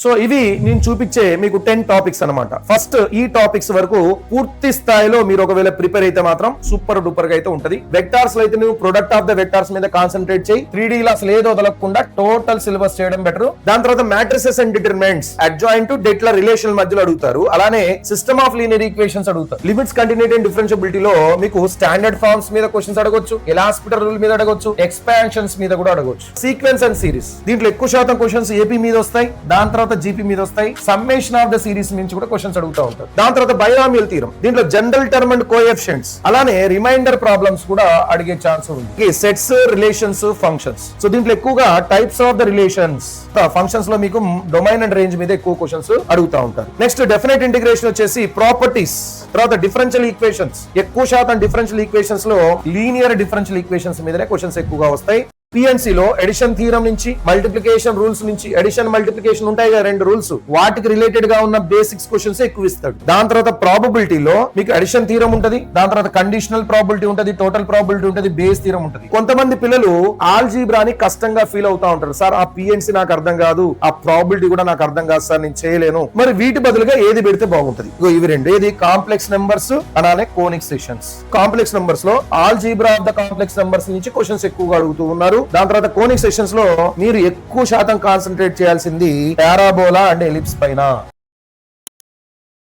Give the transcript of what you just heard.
So ఇవి నేను చూపించే మీకు 10 టాపిక్స్ అన్నమాట. ఫస్ట్ ఈ టాపిక్స్ వరకు పూర్తి స్థాయిలో మీరు ఒకవేళ ప్రిపేర్ అయితే మాత్రం సూపర్ డూపర్ గా అయితే ఉంటది. వెక్టార్స్ లో అయితే నువ్వు ప్రొడక్ట్ ఆఫ్ ద వెక్టార్స్ మీద కాన్సన్ట్రేట్ చేయి. 3D లో అసలు ఏదో వదలకుండా టోటల్ సిలబస్ చేయడం బెటర్. దాని తర్వాత మ్యాట్రిసెస్ అండ్ డిటర్మినెంట్స్, అడ్జాయింట్ డెట్ల రిలేషన్ మధ్యలో అడుగుతారు. అలానే సిస్టమ్ ఆఫ్ లీనియర్ ఈక్వేషన్స్ అడుగుతారు. లిమిట్స్, కంటిన్యూటీ అండ్ డిఫరెన్షియబిలిటీ లో మీకు స్టాండర్డ్ ఫార్మ్స్ మీద క్వశ్చన్స్ అడగొచ్చు, ఎలాస్పిటల్ రూల్ మీద అడగొచ్చు, ఎక్స్పాన్షన్స్ మీద కూడా అడగొచ్చు. సీక్వెన్స్ అండ్ సిరీస్, దీంట్లో ఎక్కువ శాతం క్వశ్చన్స్ ఏపీ మీద వస్తాయి, దాని తర్వాత జీపీ మీద వస్తాయి. సమ్మేషన్ ఆఫ్ ద సిరీస్ నుంచి కూడా క్వశ్చన్స్ అడుగుతూ ఉంటారు. దాని తర్వాత బైనామియల్ థీరం, దీంట్లో జనరల్ టర్మ్ అండ్ కోఎఫిషియెంట్స్, అలానే రిమైండర్ ప్రాబ్లమ్స్ కూడా అడిగే ఛాన్స్ ఉంది. Sets, relations, functions. సో దీంట్లో ఎక్కువగా types of the relations, functions లో మీకు డొమైన్ అండ్ రేంజ్ మీద ఎక్కువ క్వశ్చన్స్ అడుగుతూ ఉంటారు. నెక్స్ట్ డెఫినెట్ ఇంటిగ్రేషన్ వచ్చేసి ప్రాపర్టీస్, తర్వాత డిఫరెన్షియల్ ఈక్వేషన్స్. ఎక్కువ శాతం డిఫరెన్షియల్ ఈక్వేషన్స్ లో లీనియర్ డిఫరెన్షియల్ ఈక్వేషన్స్ మీదనే క్వశ్చన్స్ ఎక్కువగా వస్తాయి. పిఎన్సి లో ఎడిషన్ థీరం నుంచి, మల్టిప్లికేషన్ రూల్స్ నుంచి, ఎడిషన్ మల్టిప్లికేషన్ ఉంటాయి కదా 2 రూల్స్, వాటికి రిలేటెడ్ గా ఉన్న బేసిక్స్ క్వశ్చన్స్ ఎక్కువ ఇస్తాడు. దాని తర్వాత ప్రాబబిలిటీలో మీకు ఎడిషన్ థీరం ఉంటది, దాని తర్వాత కండిషనల్ ప్రాబిలిటీ ఉంటది, టోటల్ ప్రాబిలిటీ ఉంటది, బేస్ థీరం ఉంటది. కొంతమంది పిల్లలు ఆల్జీబ్రాని కష్టంగా ఫీల్ అవుతా ఉంటారు. సార్ ఆ పిఎన్సి నాకు అర్థం కాదు, ఆ ప్రాబిలిటీ కూడా నాకు అర్థం కాదు సార్, నేను చేయలేను. మరి వీటి బదులుగా ఏది పెడితే బాగుంటది? ఇవి 2, ఏది కాంప్లెక్స్ నెంబర్స్, అలానే కోనిక్ సెక్షన్స్. కాంప్లెక్స్ నెంబర్స్ లో algebra of the complex numbers నుంచి క్వశ్చన్స్ ఎక్కువగా అడుగుతూ ఉన్నారు. దాని తర్వాత కోనిక్ సెక్షన్స్ లో మీరు ఎక్కువ శాతం కాన్సన్ట్రేట్ చేయాల్సింది పారాబోలా అండ్ ఎలిప్స్ పైన.